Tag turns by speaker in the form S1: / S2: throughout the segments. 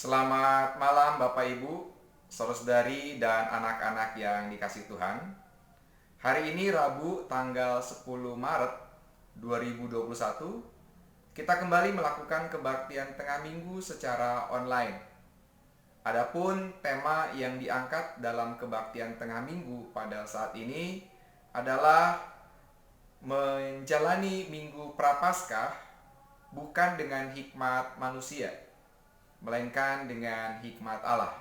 S1: Selamat malam Bapak Ibu, saudara-saudari dan anak-anak yang dikasihi Tuhan. Hari ini Rabu tanggal 10 Maret 2021, kita kembali melakukan kebaktian tengah minggu secara online. Adapun tema yang diangkat dalam kebaktian tengah minggu pada saat ini adalah menjalani minggu Prapaskah bukan dengan hikmat manusia, melainkan dengan hikmat Allah.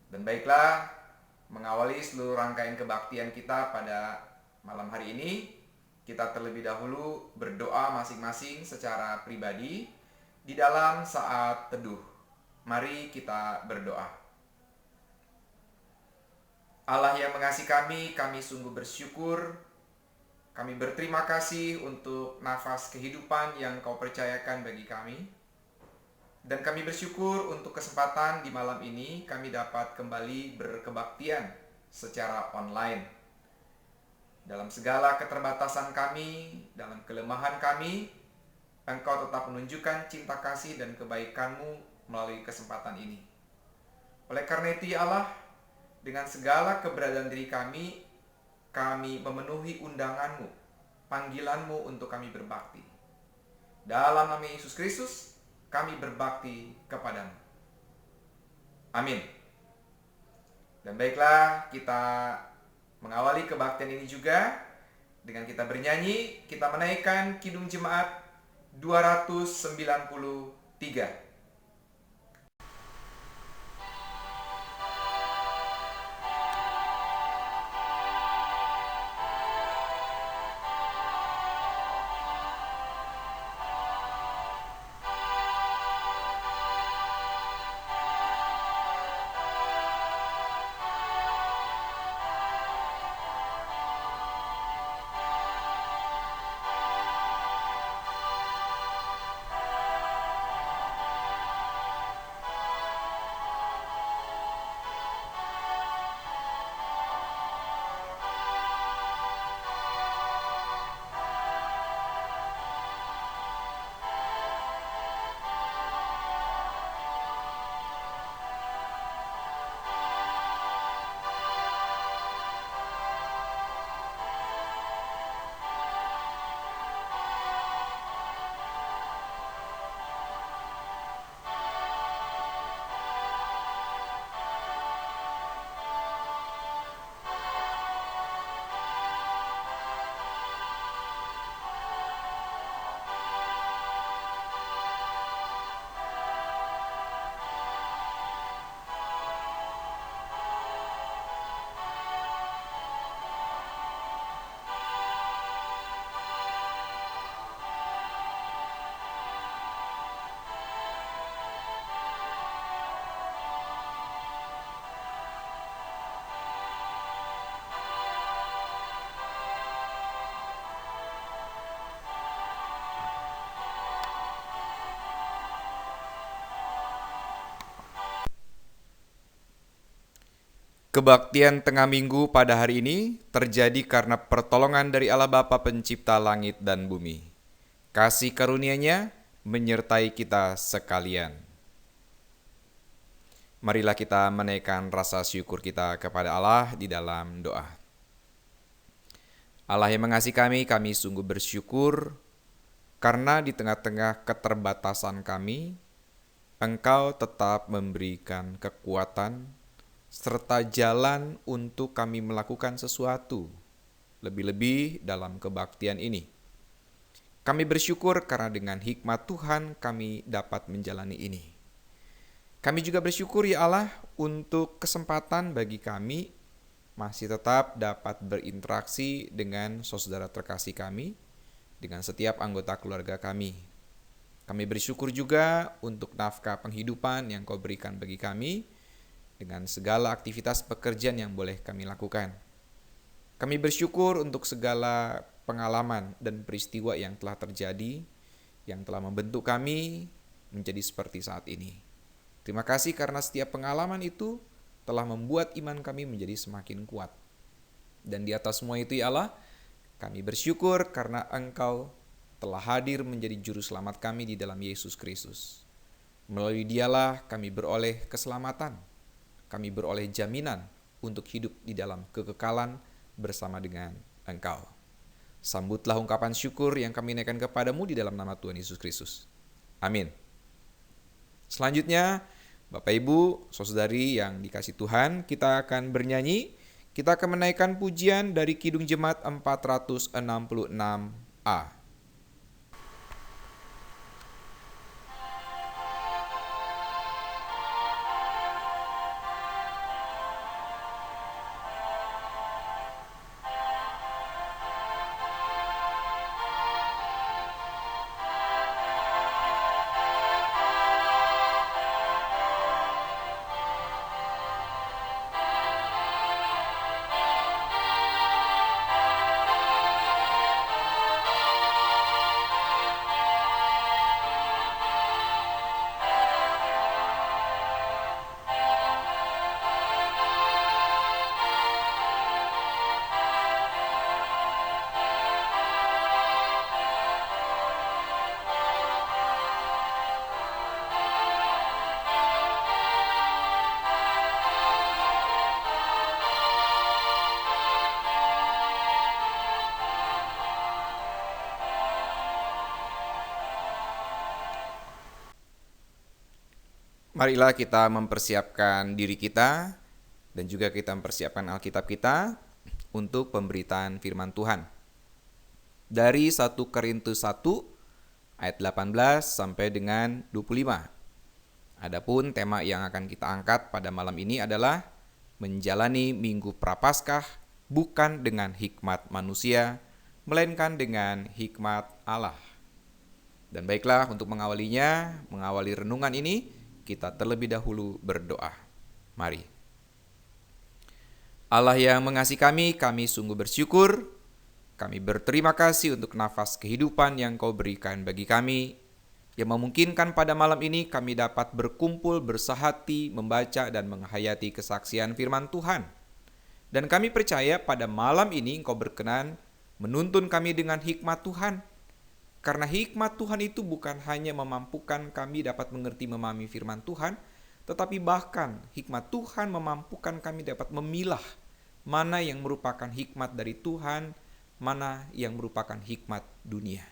S1: Dan baiklah, mengawali seluruh rangkaian kebaktian kita pada malam hari ini, kita terlebih dahulu berdoa masing-masing secara pribadi di dalam saat teduh. Mari kita berdoa. Allah yang mengasihi kami sungguh bersyukur. Kami berterima kasih untuk nafas kehidupan yang Kau percayakan bagi kami. Dan kami bersyukur untuk kesempatan di malam ini kami dapat kembali berkebaktian secara online. Dalam segala keterbatasan kami, dalam kelemahan kami, Engkau tetap menunjukkan cinta kasih dan kebaikan-Mu melalui kesempatan ini. Oleh karena itu ya Allah, dengan segala keberadaan diri kami memenuhi undangan-Mu, panggilan-Mu untuk kami berbakti. Dalam nama Yesus Kristus, kami berbakti kepadamu. Amin. Dan baiklah, kita mengawali kebaktian ini juga dengan kita bernyanyi, kita menaikkan Kidung Jemaat 293. Kebaktian tengah minggu pada hari ini terjadi karena pertolongan dari Allah Bapa Pencipta langit dan bumi. Kasih karunia-Nya menyertai kita sekalian. Marilah kita menaikkan rasa syukur kita kepada Allah di dalam doa. Allah yang mengasihi kami sungguh bersyukur karena di tengah-tengah keterbatasan kami, Engkau tetap memberikan kekuatan serta jalan untuk kami melakukan sesuatu, lebih-lebih dalam kebaktian ini. Kami bersyukur karena dengan hikmat Tuhan kami dapat menjalani ini. Kami juga bersyukur ya Allah untuk kesempatan bagi kami masih tetap dapat berinteraksi dengan saudara terkasih kami, dengan setiap anggota keluarga kami. Kami bersyukur juga untuk nafkah penghidupan yang Kau berikan bagi kami, dengan segala aktivitas pekerjaan yang boleh kami lakukan. Kami bersyukur untuk segala pengalaman dan peristiwa yang telah terjadi, yang telah membentuk kami menjadi seperti saat ini. Terima kasih karena setiap pengalaman itu telah membuat iman kami menjadi semakin kuat. Dan di atas semua itu ya Allah, kami bersyukur karena Engkau telah hadir menjadi juru selamat kami di dalam Yesus Kristus. Melalui Dialah kami beroleh keselamatan, kami beroleh jaminan untuk hidup di dalam kekekalan bersama dengan Engkau. Sambutlah ungkapan syukur yang kami naikkan kepadamu di dalam nama Tuhan Yesus Kristus. Amin. Selanjutnya, Bapak Ibu, saudari yang dikasih Tuhan, kita akan bernyanyi. Kita akan menaikkan pujian dari Kidung Jemaat 466A. Marilah kita mempersiapkan diri kita dan juga kita mempersiapkan Alkitab kita untuk pemberitaan firman Tuhan. Dari 1 Korintus 1 ayat 18 sampai dengan 25. Adapun tema yang akan kita angkat pada malam ini adalah menjalani Minggu Prapaskah bukan dengan hikmat manusia, melainkan dengan hikmat Allah. Dan baiklah, untuk mengawali renungan ini, kita terlebih dahulu berdoa. Mari. Allah yang mengasihi kami sungguh bersyukur. Kami berterima kasih untuk nafas kehidupan yang Kau berikan bagi kami, yang memungkinkan pada malam ini kami dapat berkumpul bersahati, membaca dan menghayati kesaksian firman Tuhan. Dan kami percaya pada malam ini Engkau berkenan menuntun kami dengan hikmat Tuhan. Karena hikmat Tuhan itu bukan hanya memampukan kami dapat mengerti memahami firman Tuhan, tetapi bahkan hikmat Tuhan memampukan kami dapat memilah mana yang merupakan hikmat dari Tuhan, mana yang merupakan hikmat dunia.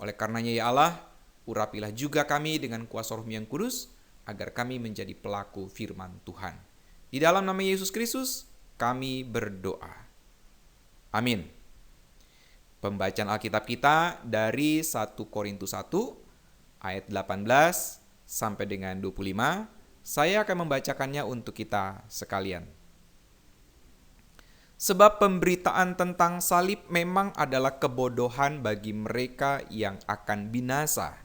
S1: Oleh karenanya ya Allah, urapilah juga kami dengan kuasa Roh yang kudus, agar kami menjadi pelaku firman Tuhan. Di dalam nama Yesus Kristus, kami berdoa. Amin. Pembacaan Alkitab kita dari 1 Korintus 1 ayat 18 sampai dengan 25. Saya akan membacakannya untuk kita sekalian. Sebab pemberitaan tentang salib memang adalah kebodohan bagi mereka yang akan binasa.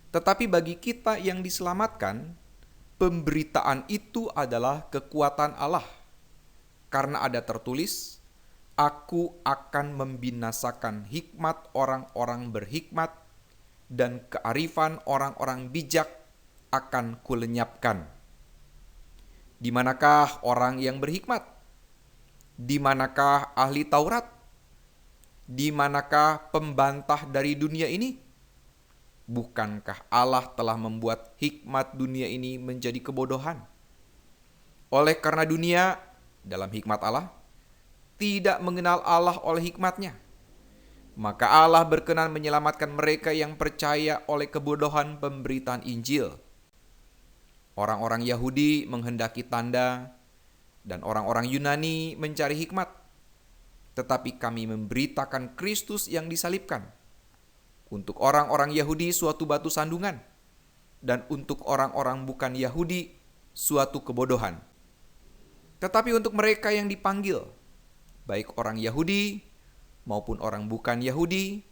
S1: Tetapi bagi kita yang diselamatkan, pemberitaan itu adalah kekuatan Allah. Karena ada tertulis, Aku akan membinasakan hikmat orang-orang berhikmat, dan kearifan orang-orang bijak akan kulenyapkan. Di manakah orang yang berhikmat? Di manakah ahli Taurat? Di manakah pembantah dari dunia ini? Bukankah Allah telah membuat hikmat dunia ini menjadi kebodohan? Oleh karena dunia, dalam hikmat Allah, tidak mengenal Allah oleh hikmatnya, maka Allah berkenan menyelamatkan mereka yang percaya oleh kebodohan pemberitaan Injil. Orang-orang Yahudi menghendaki tanda, dan orang-orang Yunani mencari hikmat. Tetapi kami memberitakan Kristus yang disalibkan. Untuk orang-orang Yahudi suatu batu sandungan, dan untuk orang-orang bukan Yahudi suatu kebodohan. Tetapi untuk mereka yang dipanggil, baik orang Yahudi maupun orang bukan Yahudi,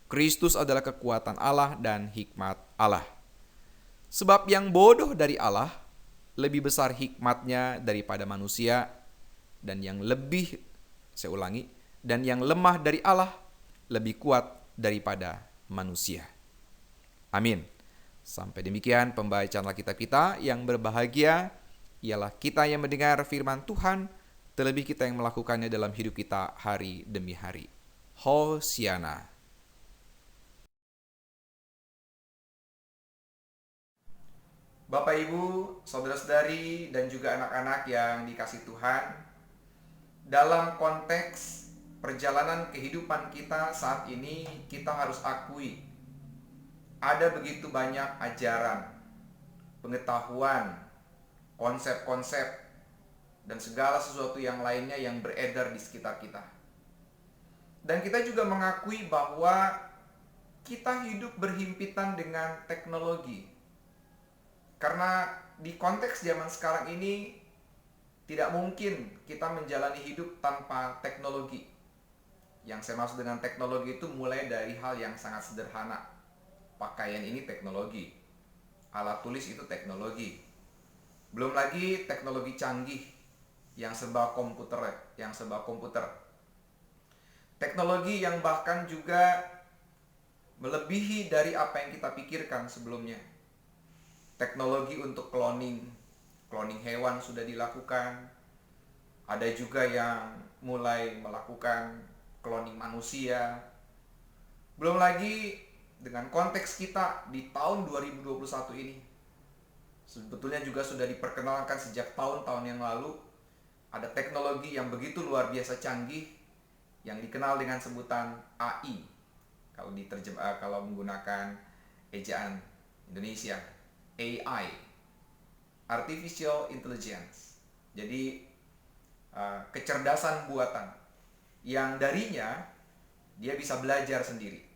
S1: Kristus adalah kekuatan Allah dan hikmat Allah. Sebab yang bodoh dari Allah lebih besar hikmatnya daripada manusia, dan yang lemah dari Allah lebih kuat daripada manusia. Amin. Sampai demikian pembacaan Alkitab kita. Yang berbahagia ialah kita yang mendengar firman Tuhan, terlebih kita yang melakukannya dalam hidup kita hari demi hari. Hosiana. Bapak Ibu, saudara-saudari, dan juga anak-anak yang dikasih Tuhan, dalam konteks perjalanan kehidupan kita saat ini, kita harus akui ada begitu banyak ajaran, pengetahuan, konsep-konsep, dan segala sesuatu yang lainnya yang beredar di sekitar kita. Dan kita juga mengakui bahwa kita hidup berhimpitan dengan teknologi. Karena di konteks zaman sekarang ini tidak mungkin kita menjalani hidup tanpa teknologi. Yang saya maksud dengan teknologi itu mulai dari hal yang sangat sederhana. Pakaian ini teknologi, alat tulis itu teknologi. Belum lagi teknologi canggih yang serba komputer. Teknologi yang bahkan juga melebihi dari apa yang kita pikirkan sebelumnya. Teknologi untuk cloning hewan sudah dilakukan. Ada juga yang mulai melakukan cloning manusia. Belum lagi dengan konteks kita di tahun 2021 ini. Sebetulnya juga sudah diperkenalkan sejak tahun-tahun yang lalu. Ada teknologi yang begitu luar biasa canggih yang dikenal dengan sebutan AI. Kalau menggunakan ejaan Indonesia, AI, Artificial Intelligence. Jadi kecerdasan buatan yang darinya dia bisa belajar sendiri.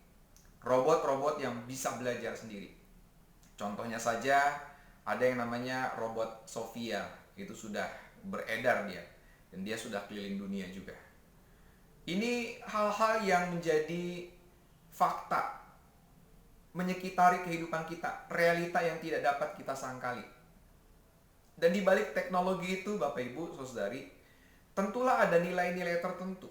S1: Robot-robot yang bisa belajar sendiri. Contohnya saja ada yang namanya robot Sophia, itu sudah beredar dia dan dia sudah keliling dunia juga. Ini hal-hal yang menjadi fakta menyekitari kehidupan kita, realita yang tidak dapat kita sangkali. Dan di balik teknologi itu, Bapak Ibu, Saudari, tentulah ada nilai-nilai tertentu.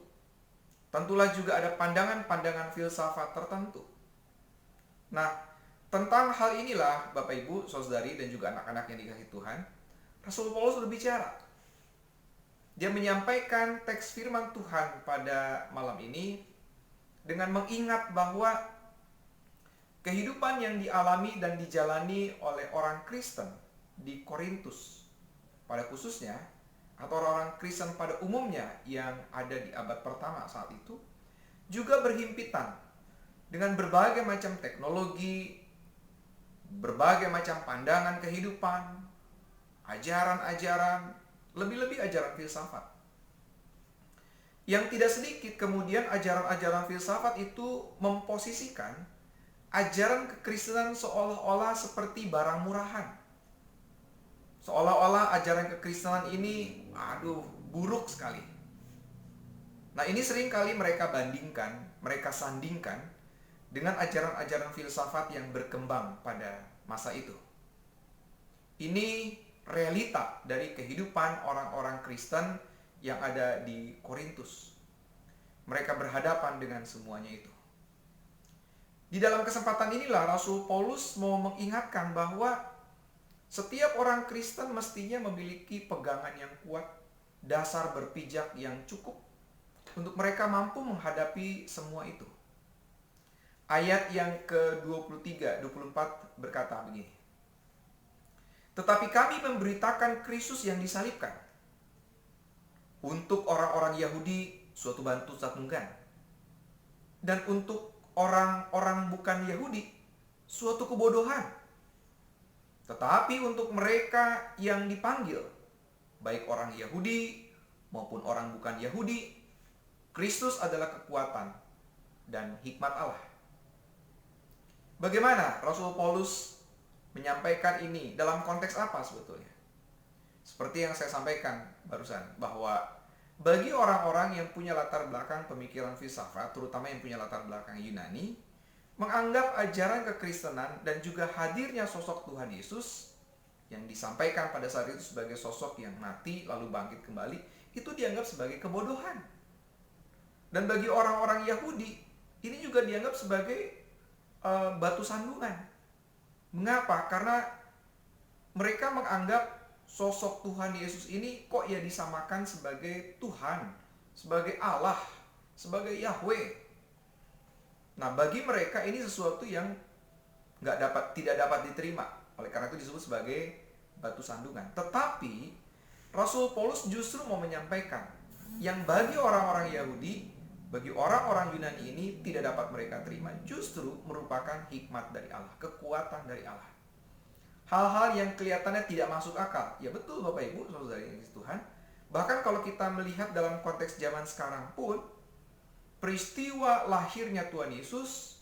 S1: Tentulah juga ada pandangan-pandangan filsafat tertentu. Nah, tentang hal inilah Bapak Ibu, Saudari, dan juga anak-anak yang dikasihi Tuhan, Rasul Paulus berbicara. Dia menyampaikan teks firman Tuhan pada malam ini dengan mengingat bahwa kehidupan yang dialami dan dijalani oleh orang Kristen di Korintus pada khususnya, atau orang Kristen pada umumnya yang ada di abad pertama saat itu, juga berhimpitan dengan berbagai macam teknologi, berbagai macam pandangan kehidupan, ajaran-ajaran, lebih-lebih ajaran filsafat. Yang tidak sedikit kemudian ajaran-ajaran filsafat itu memposisikan ajaran kekristenan seolah-olah seperti barang murahan. Seolah-olah ajaran kekristenan ini, buruk sekali. Nah, ini seringkali mereka bandingkan, mereka sandingkan dengan ajaran-ajaran filsafat yang berkembang pada masa itu. Ini realita dari kehidupan orang-orang Kristen yang ada di Korintus. Mereka berhadapan dengan semuanya itu. Di dalam kesempatan inilah Rasul Paulus mau mengingatkan bahwa setiap orang Kristen mestinya memiliki pegangan yang kuat, dasar berpijak yang cukup untuk mereka mampu menghadapi semua itu. Ayat yang ke-23, 24 berkata begini. Tetapi kami memberitakan Kristus yang disalibkan. Untuk orang-orang Yahudi suatu batu sandungan. Dan untuk orang-orang bukan Yahudi suatu kebodohan. Tetapi untuk mereka yang dipanggil, baik orang Yahudi maupun orang bukan Yahudi, Kristus adalah kekuatan dan hikmat Allah. Bagaimana Rasul Paulus menyampaikan ini? Dalam konteks apa sebetulnya? Seperti yang saya sampaikan barusan, bahwa bagi orang-orang yang punya latar belakang pemikiran filsafat, terutama yang punya latar belakang Yunani, menganggap ajaran kekristenan dan juga hadirnya sosok Tuhan Yesus yang disampaikan pada saat itu sebagai sosok yang mati lalu bangkit kembali, itu dianggap sebagai kebodohan. Dan bagi orang-orang Yahudi, ini juga dianggap sebagai batu sandungan. Mengapa? Karena mereka menganggap sosok Tuhan Yesus ini kok ya disamakan sebagai Tuhan, sebagai Allah, sebagai Yahweh. Nah, bagi mereka ini sesuatu yang tidak dapat diterima. Oleh karena itu disebut sebagai batu sandungan. Tetapi Rasul Paulus justru mau menyampaikan yang bagi orang-orang Yahudi, bagi orang-orang Yunani ini tidak dapat mereka terima, justru merupakan hikmat dari Allah, kekuatan dari Allah. Hal-hal yang kelihatannya tidak masuk akal. Ya betul Bapak Ibu, saudara yang dikasihi Tuhan. Bahkan kalau kita melihat dalam konteks zaman sekarang pun, peristiwa lahirnya Tuhan Yesus,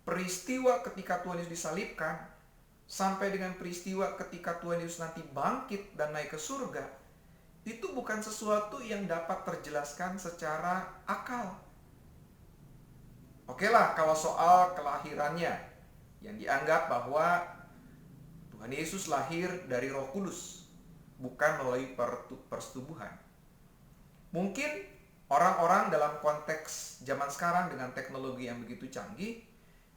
S1: peristiwa ketika Tuhan Yesus disalibkan, sampai dengan peristiwa ketika Tuhan Yesus nanti bangkit dan naik ke surga, itu bukan sesuatu yang dapat terjelaskan secara akal. Oke lah, kalau soal kelahirannya, yang dianggap bahwa Tuhan Yesus lahir dari Roh Kudus, bukan melalui persetubuhan. Mungkin orang-orang dalam konteks zaman sekarang dengan teknologi yang begitu canggih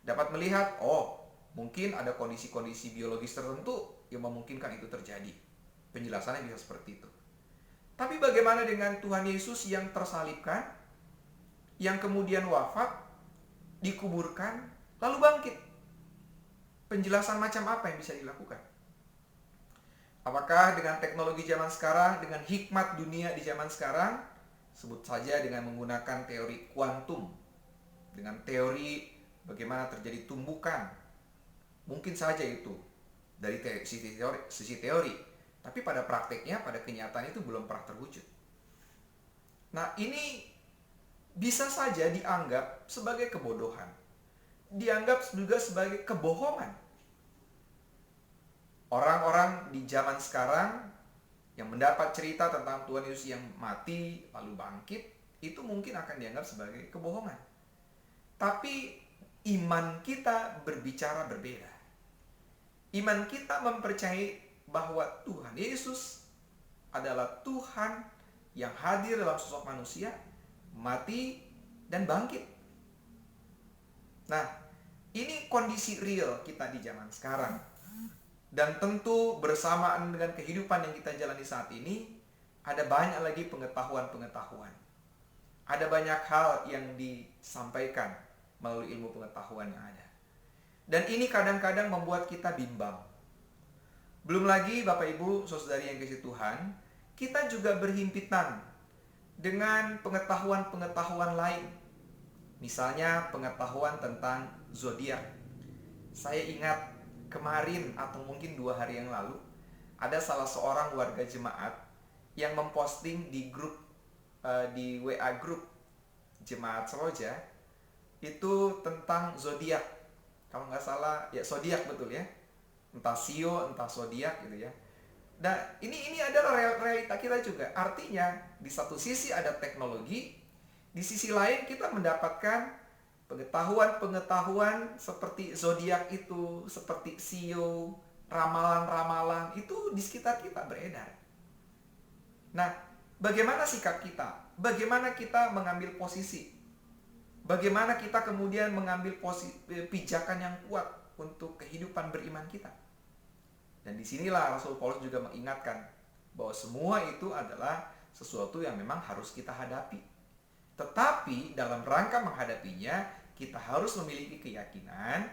S1: dapat melihat, oh, mungkin ada kondisi-kondisi biologis tertentu yang memungkinkan itu terjadi. Penjelasannya bisa seperti itu. Tapi bagaimana dengan Tuhan Yesus yang tersalibkan, yang kemudian wafat, dikuburkan, lalu bangkit? Penjelasan macam apa yang bisa dilakukan? Apakah dengan teknologi zaman sekarang, dengan hikmat dunia di zaman sekarang, sebut saja dengan menggunakan teori kuantum, dengan teori bagaimana terjadi tumbukan, mungkin saja itu dari sisi teori, tapi pada prakteknya, pada kenyataan itu belum pernah terwujud. Nah, ini bisa saja dianggap sebagai kebodohan, dianggap juga sebagai kebohongan. Orang-orang di zaman sekarang yang mendapat cerita tentang Tuhan Yesus yang mati lalu bangkit, itu mungkin akan dianggap sebagai kebohongan. Tapi iman kita berbicara berbeda. Iman kita mempercayai bahwa Tuhan Yesus adalah Tuhan yang hadir dalam sosok manusia, mati dan bangkit. Nah, ini kondisi real kita di zaman sekarang. Dan tentu bersamaan dengan kehidupan yang kita jalani saat ini, ada banyak lagi pengetahuan-pengetahuan. Ada banyak hal yang disampaikan melalui ilmu pengetahuan yang ada. Dan ini kadang-kadang membuat kita bimbang. Belum lagi Bapak Ibu, saudari yang dikasihi Tuhan, kita juga berhimpitan dengan pengetahuan-pengetahuan lain. Misalnya pengetahuan tentang zodiak. Saya ingat kemarin atau mungkin 2 hari yang lalu, ada salah seorang warga jemaat yang memposting di grup, di WA grup Jemaat Seroja, itu tentang zodiak. Kalau nggak salah, ya zodiak betul ya. Entah sio, entah zodiak gitu ya. Dan ini adalah realita kita juga. Artinya, di satu sisi ada teknologi, di sisi lain kita mendapatkan pengetahuan-pengetahuan seperti zodiak itu, seperti sio, ramalan-ramalan itu di sekitar kita beredar. Nah, bagaimana sikap kita? Bagaimana kita mengambil posisi? Bagaimana kita kemudian mengambil pijakan yang kuat untuk kehidupan beriman kita? Dan disinilah Rasul Paulus juga mengingatkan bahwa semua itu adalah sesuatu yang memang harus kita hadapi. Tetapi dalam rangka menghadapinya, kita harus memiliki keyakinan,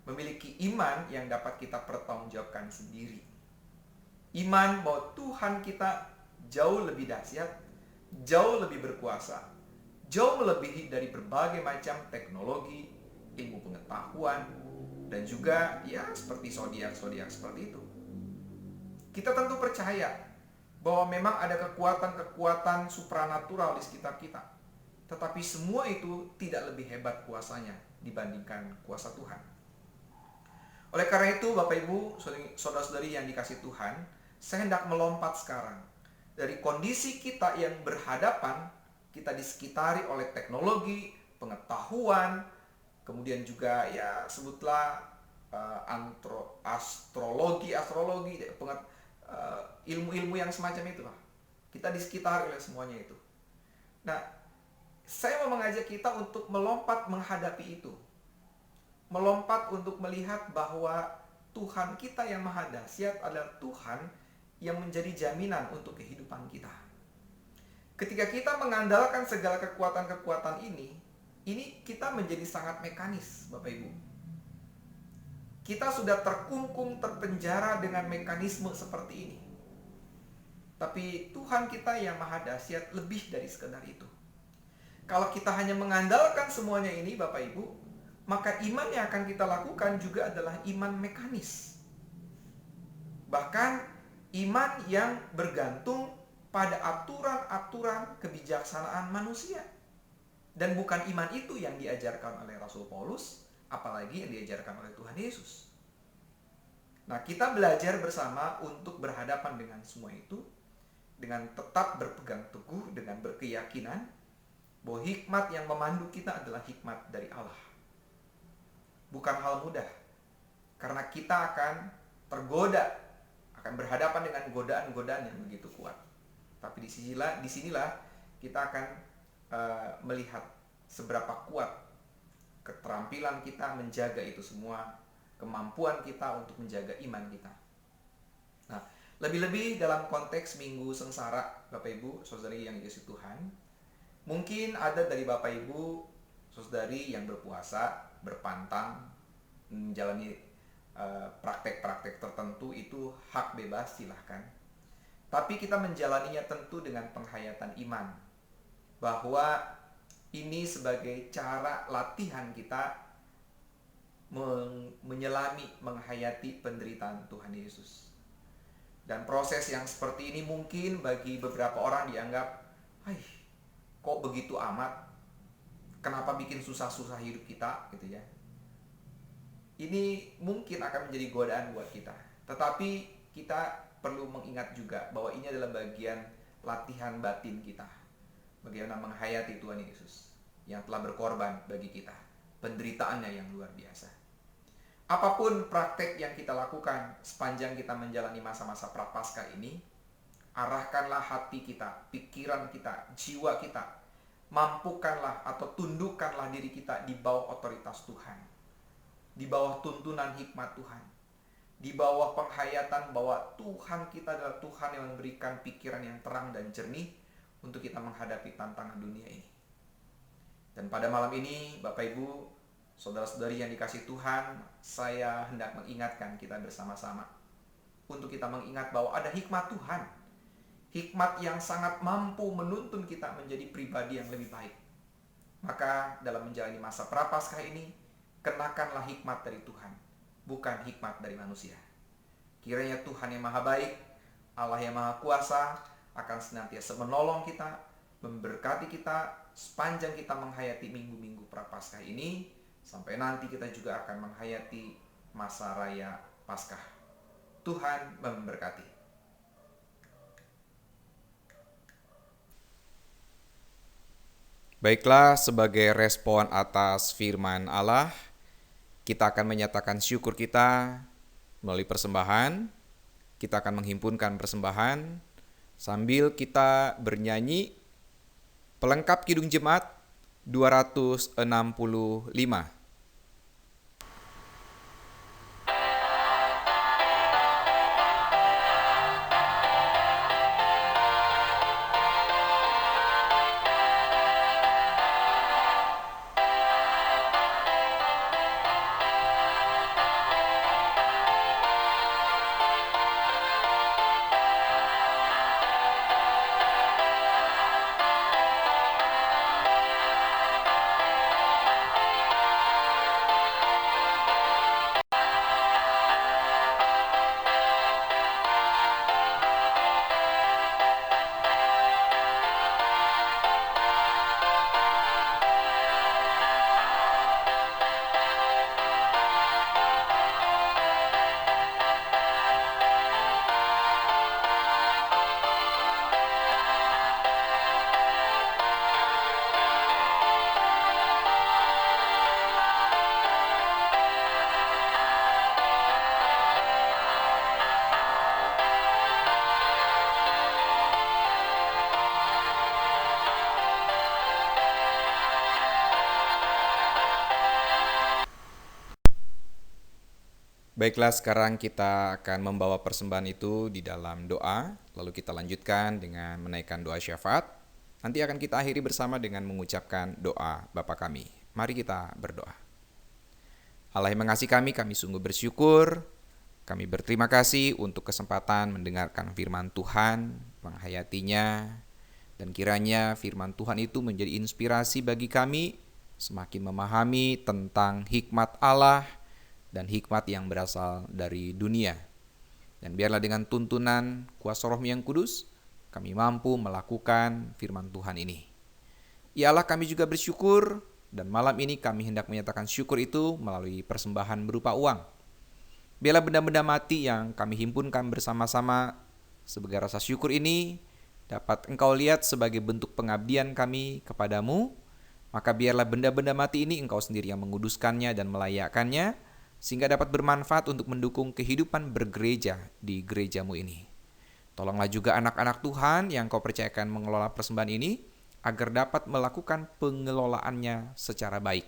S1: memiliki iman yang dapat kita pertanggungjawabkan sendiri. Iman bahwa Tuhan kita jauh lebih dahsyat, jauh lebih berkuasa, jauh melebihi dari berbagai macam teknologi, ilmu pengetahuan, dan juga ya seperti zodiak seperti itu. Kita tentu percaya bahwa memang ada kekuatan-kekuatan supranatural di sekitar kita. Tetapi semua itu tidak lebih hebat kuasanya dibandingkan kuasa Tuhan. Oleh karena itu, Bapak Ibu, saudara-saudari yang dikasihi Tuhan, saya hendak melompat sekarang dari kondisi kita yang berhadapan, kita disekitari oleh teknologi, pengetahuan, kemudian juga ya sebutlah astrologi, ilmu-ilmu yang semacam itu lah. Kita disekitari oleh semuanya itu. Nah, saya mau mengajak kita untuk melompat menghadapi itu. Melompat untuk melihat bahwa Tuhan kita yang maha dahsyat adalah Tuhan yang menjadi jaminan untuk kehidupan kita. Ketika kita mengandalkan segala kekuatan-kekuatan ini kita menjadi sangat mekanis, Bapak Ibu. Kita sudah terkungkung, terpenjara dengan mekanisme seperti ini. Tapi Tuhan kita yang maha dahsyat lebih dari sekedar itu. Kalau kita hanya mengandalkan semuanya ini Bapak Ibu, maka iman yang akan kita lakukan juga adalah iman mekanis. Bahkan iman yang bergantung pada aturan-aturan kebijaksanaan manusia. Dan bukan iman itu yang diajarkan oleh Rasul Paulus, apalagi yang diajarkan oleh Tuhan Yesus. Nah, kita belajar bersama untuk berhadapan dengan semua itu, dengan tetap berpegang teguh, dengan berkeyakinan bahwa hikmat yang memandu kita adalah hikmat dari Allah. Bukan hal mudah, karena kita akan tergoda, akan berhadapan dengan godaan-godaan yang begitu kuat. Tapi disinilah kita akan melihat seberapa kuat keterampilan kita menjaga itu semua, kemampuan kita untuk menjaga iman kita. Nah, lebih-lebih dalam konteks Minggu Sengsara, Bapak Ibu, Saudari yang dikasihi Tuhan, mungkin ada dari Bapak Ibu, Saudari yang berpuasa, berpantang, menjalani praktek-praktek tertentu, itu hak bebas, silahkan. Tapi kita menjalaninya tentu dengan penghayatan iman, bahwa ini sebagai cara latihan kita menyelami, menghayati penderitaan Tuhan Yesus. Dan proses yang seperti ini mungkin bagi beberapa orang dianggap, kok begitu amat? Kenapa bikin susah-susah hidup kita, gitu ya? Ini mungkin akan menjadi godaan buat kita. Tetapi kita perlu mengingat juga bahwa ini adalah bagian latihan batin kita, bagaimana menghayati Tuhan Yesus yang telah berkorban bagi kita, penderitaannya yang luar biasa. Apapun praktek yang kita lakukan sepanjang kita menjalani masa-masa prapaskah ini, arahkanlah hati kita, pikiran kita, jiwa kita, mampukanlah atau tundukkanlah diri kita di bawah otoritas Tuhan, di bawah tuntunan hikmat Tuhan, di bawah penghayatan bahwa Tuhan kita adalah Tuhan yang memberikan pikiran yang terang dan jernih untuk kita menghadapi tantangan dunia ini. Dan pada malam ini, Bapak Ibu, saudara-saudari yang dikasihi Tuhan, saya hendak mengingatkan kita bersama-sama untuk kita mengingat bahwa ada hikmat Tuhan, hikmat yang sangat mampu menuntun kita menjadi pribadi yang lebih baik. Maka dalam menjalani masa prapaskah ini, kenakanlah hikmat dari Tuhan, bukan hikmat dari manusia. Kiranya Tuhan yang maha baik, Allah yang maha kuasa, akan senantiasa menolong kita, memberkati kita sepanjang kita menghayati minggu-minggu prapaskah ini, sampai nanti kita juga akan menghayati masa raya Paskah. Tuhan memberkati. Baiklah, sebagai respon atas firman Allah, kita akan menyatakan syukur kita melalui persembahan. Kita akan menghimpunkan persembahan sambil kita bernyanyi pelengkap Kidung Jemaat 265. Baiklah, sekarang kita akan membawa persembahan itu di dalam doa, lalu kita lanjutkan dengan menaikkan doa syafaat. Nanti akan kita akhiri bersama dengan mengucapkan doa Bapa kami. Mari kita berdoa. Allah yang mengasihi kami sungguh bersyukur. Kami berterima kasih untuk kesempatan mendengarkan firman Tuhan, menghayatinya, dan kiranya firman Tuhan itu menjadi inspirasi bagi kami semakin memahami tentang hikmat Allah dan hikmat yang berasal dari dunia. Dan biarlah dengan tuntunan kuasa Roh yang kudus, kami mampu melakukan firman Tuhan ini. Ya Allah, kami juga bersyukur, dan malam ini kami hendak menyatakan syukur itu melalui persembahan berupa uang. Biarlah benda-benda mati yang kami himpunkan bersama-sama sebagai rasa syukur ini dapat Engkau lihat sebagai bentuk pengabdian kami kepadamu. Maka biarlah benda-benda mati ini Engkau sendiri yang menguduskannya dan melayakkannya, sehingga dapat bermanfaat untuk mendukung kehidupan bergereja di gerejamu ini. Tolonglah juga anak-anak Tuhan yang Kau percayakan mengelola persembahan ini, agar dapat melakukan pengelolaannya secara baik.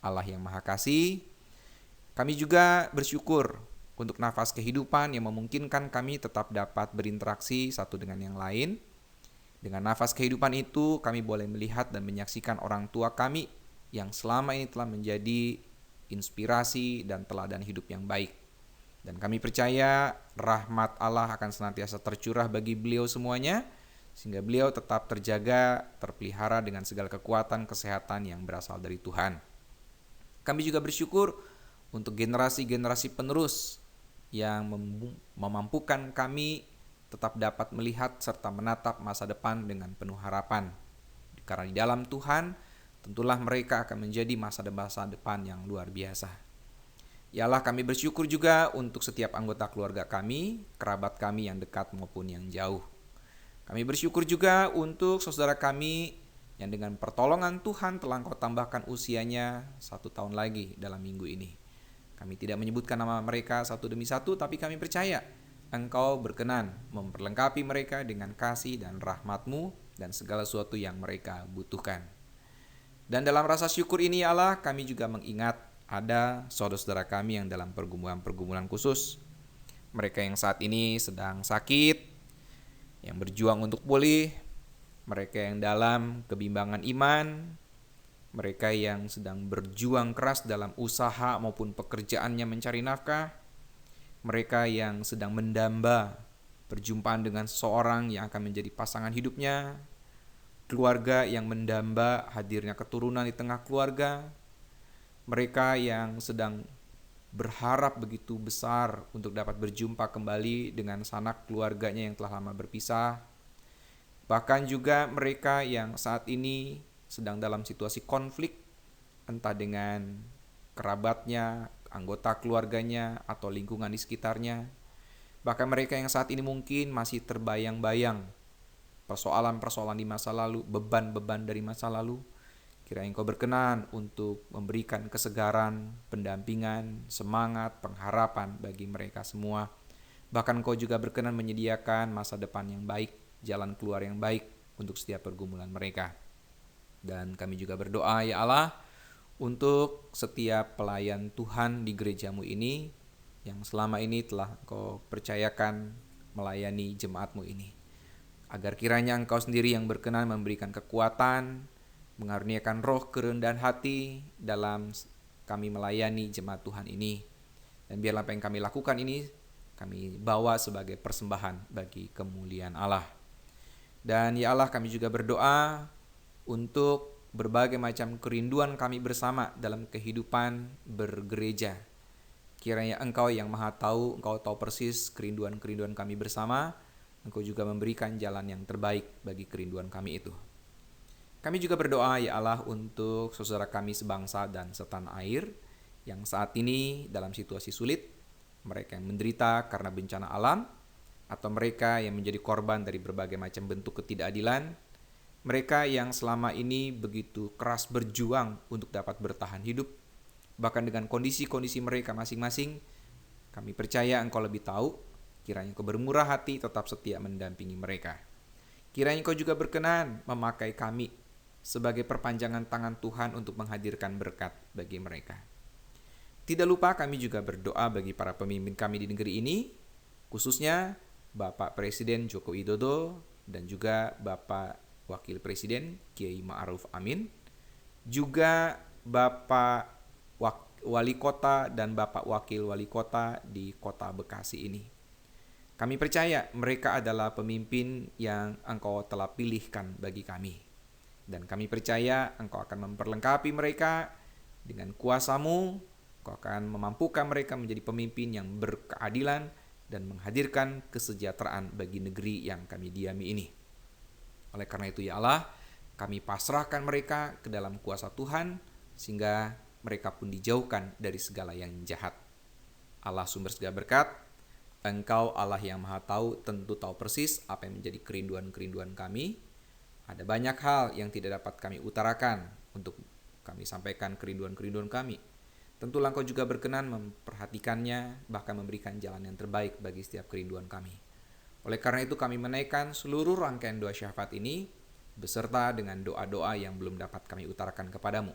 S1: Allah yang Maha Kasih, kami juga bersyukur untuk nafas kehidupan yang memungkinkan kami tetap dapat berinteraksi satu dengan yang lain. Dengan nafas kehidupan itu, kami boleh melihat dan menyaksikan orang tua kami yang selama ini telah menjadi inspirasi dan teladan hidup yang baik. Dan kami percaya rahmat Allah akan senantiasa tercurah bagi beliau semuanya, sehingga beliau tetap terjaga, terpelihara dengan segala kekuatan kesehatan yang berasal dari Tuhan. Kami juga bersyukur untuk generasi-generasi penerus yang memampukan kami tetap dapat melihat serta menatap masa depan dengan penuh harapan. Karena di dalam Tuhan, tentulah mereka akan menjadi masa depan yang luar biasa. Ya Allah, kami bersyukur juga untuk setiap anggota keluarga kami, kerabat kami yang dekat maupun yang jauh. Kami bersyukur juga untuk saudara kami yang dengan pertolongan Tuhan telah Engkau tambahkan usianya 1 tahun lagi dalam minggu ini. Kami tidak menyebutkan nama mereka satu demi satu, tapi kami percaya Engkau berkenan memperlengkapi mereka dengan kasih dan rahmat-Mu dan segala sesuatu yang mereka butuhkan. Dan dalam rasa syukur ini ya Allah, kami juga mengingat ada saudara-saudara kami yang dalam pergumulan-pergumulan khusus. Mereka yang saat ini sedang sakit, yang berjuang untuk pulih, mereka yang dalam kebimbangan iman, mereka yang sedang berjuang keras dalam usaha maupun pekerjaannya mencari nafkah, mereka yang sedang mendamba perjumpaan dengan seseorang yang akan menjadi pasangan hidupnya, keluarga yang mendamba hadirnya keturunan di tengah keluarga, mereka yang sedang berharap begitu besar untuk dapat berjumpa kembali dengan sanak keluarganya yang telah lama berpisah, bahkan juga mereka yang saat ini sedang dalam situasi konflik, entah dengan kerabatnya, anggota keluarganya, atau lingkungan di sekitarnya. Bahkan mereka yang saat ini mungkin masih terbayang-bayang persoalan-persoalan di masa lalu, beban-beban dari masa lalu. Kiranya Engkau berkenan untuk memberikan kesegaran, pendampingan, semangat, pengharapan bagi mereka semua. Bahkan Engkau juga berkenan menyediakan masa depan yang baik, jalan keluar yang baik untuk setiap pergumulan mereka. Dan kami juga berdoa ya Allah untuk setiap pelayan Tuhan di gerejamu ini yang selama ini telah Engkau percayakan melayani jemaatmu ini. Agar kiranya Engkau sendiri yang berkenan memberikan kekuatan, mengaruniakan roh kerendahan hati dalam kami melayani jemaat Tuhan ini. Dan biarlah apa yang kami lakukan ini kami bawa sebagai persembahan bagi kemuliaan Allah. Dan ya Allah, kami juga berdoa untuk berbagai macam kerinduan kami bersama dalam kehidupan bergereja. Kiranya Engkau yang Maha Tahu, Engkau tahu persis kerinduan-kerinduan kami bersama. Engkau juga memberikan jalan yang terbaik bagi kerinduan kami itu. Kami juga berdoa ya Allah untuk saudara kami sebangsa dan setanah air yang saat ini dalam situasi sulit, mereka yang menderita karena bencana alam, atau mereka yang menjadi korban dari berbagai macam bentuk ketidakadilan, mereka yang selama ini begitu keras berjuang untuk dapat bertahan hidup, bahkan dengan kondisi-kondisi mereka masing-masing, kami percaya Engkau lebih tahu. Kiranya Engkau bermurah hati tetap setia mendampingi mereka. Kiranya Engkau juga berkenan memakai kami sebagai perpanjangan tangan Tuhan untuk menghadirkan berkat bagi mereka. Tidak lupa kami juga berdoa bagi para pemimpin kami di negeri ini, khususnya Bapak Presiden Joko Widodo dan juga Bapak Wakil Presiden Kiai Ma'ruf Amin, juga Bapak wali kota dan Bapak Wakil Wali Kota di Kota Bekasi ini. Kami percaya mereka adalah pemimpin yang Engkau telah pilihkan bagi kami. Dan kami percaya Engkau akan memperlengkapi mereka dengan kuasa-Mu. Engkau akan memampukan mereka menjadi pemimpin yang berkeadilan dan menghadirkan kesejahteraan bagi negeri yang kami diami ini. Oleh karena itu ya Allah, kami pasrahkan mereka ke dalam kuasa Tuhan, sehingga mereka pun dijauhkan dari segala yang jahat. Allah sumber segala berkat, Engkau Allah yang maha tahu, tentu tahu persis apa yang menjadi kerinduan-kerinduan kami. Ada banyak hal yang tidak dapat kami utarakan untuk kami sampaikan kerinduan-kerinduan kami. Tentulah Engkau juga berkenan memperhatikannya, bahkan memberikan jalan yang terbaik bagi setiap kerinduan kami. Oleh karena itu kami menaikkan seluruh rangkaian doa syafaat ini beserta dengan doa-doa yang belum dapat kami utarakan kepadamu.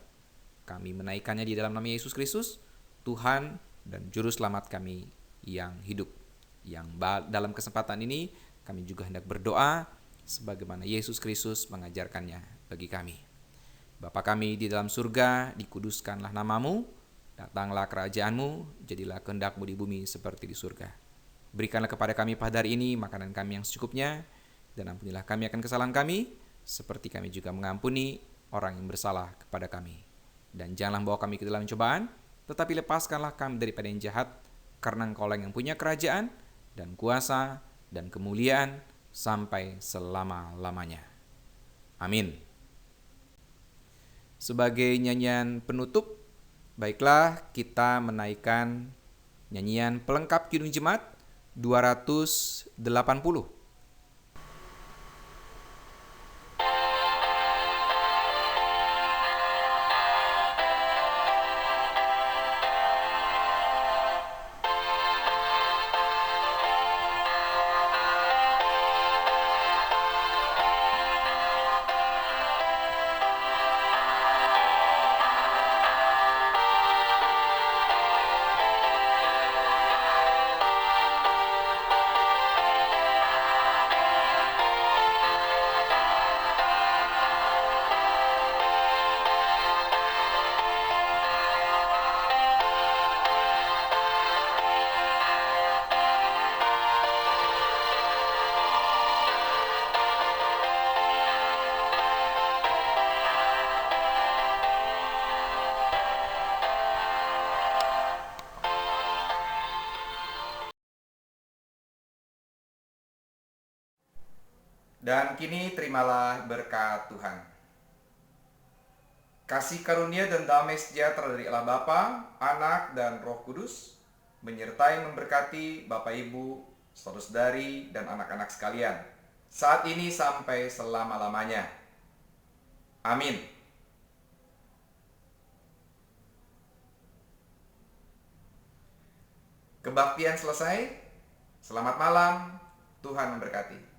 S1: Kami menaikkannya di dalam nama Yesus Kristus, Tuhan dan Juru Selamat kami yang hidup. Yang dalam kesempatan ini kami juga hendak berdoa sebagaimana Yesus Kristus mengajarkannya bagi kami. Bapa kami di dalam surga, dikuduskanlah namamu, datanglah kerajaan-Mu, jadilah kehendak-Mu di bumi seperti di surga. Berikanlah kepada kami pada hari ini makanan kami yang secukupnya, dan ampunilah kami akan kesalahan kami, seperti kami juga mengampuni orang yang bersalah kepada kami. Dan janganlah membawa kami ke dalam cobaan, tetapi lepaskanlah kami daripada yang jahat, karena Engkau yang punya kerajaan, dan kuasa, dan kemuliaan, sampai selama-lamanya. Amin. Sebagai nyanyian penutup, baiklah kita menaikkan nyanyian pelengkap Kidung Jemaat 280. Dan kini terimalah berkat Tuhan. Kasih karunia dan damai sejahtera dari Allah Bapa, Anak, dan Roh Kudus menyertai memberkati Bapak Ibu, saudara-saudari, dan anak-anak sekalian saat ini sampai selama-lamanya. Amin. Kebaktian selesai. Selamat malam. Tuhan memberkati.